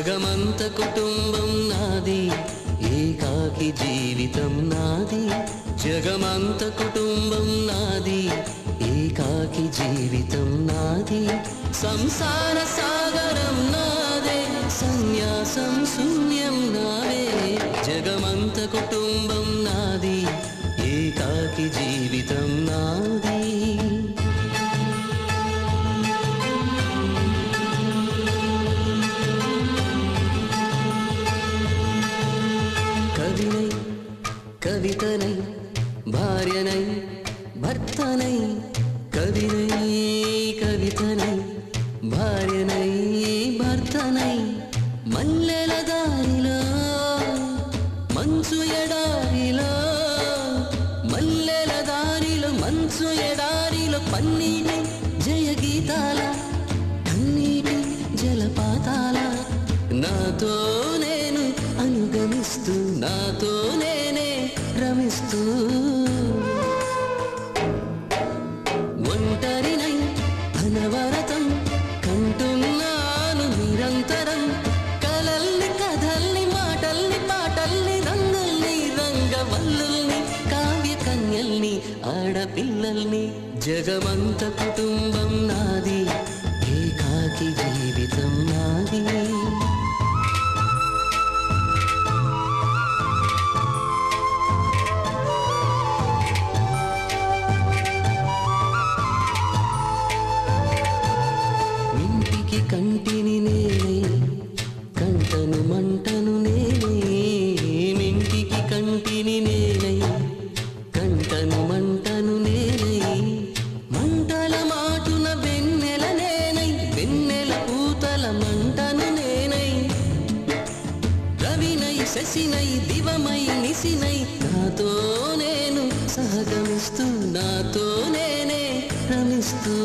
జగమంత కుటుంబం నాది, ఏకాకి జీవితం నాది. జగమంత కుటుంబం నాది, ఏకాకి జీవితం నాది. సంసార సాగరం నాదే, సన్యాసం శూన్యం నావే. జగమంత కుటుంబం నాది, ఏకాకి జీవితం నాది. కవినై కవితనై భార్యనై భర్తనై, కవినై కవితనై భార్యనై భర్తనై. మల్లెల దారిలో మంచు ఎడారిలో, మల్లెల దారిలో మంచు ఎడారిలో, పన్నీటి జయగీతాల కన్నీటి జలపాతాల. నాతో నేను అనుగమిస్తూ, నాతో నేనే రమిస్తూ. ఒంటరినై అనవరతం కంటున్నాను నిరంతరం. కలల్ని కథల్ని మాటల్ని పాటల్ని, రంగుల్ని రంగవల్లుల్ని, కావ్య కన్యల్ని ఆడపిల్లల్ని. జగమంత కుటుంబం నాది, ఏకాకి జీవితం నాది. కంటిని నేనే, కంటను మంటను నేనే. మింటికి కంటిని నేనే, కంటను మంటను నేనే. మంటల మాటున వెన్నెల నేనై, వెన్నెల పూతల మంటను నేనై. రవినై శశినై దివమై నిశినై, నాతో నేను సహగమిస్తూ, నాతో నేనే రమిస్తూ.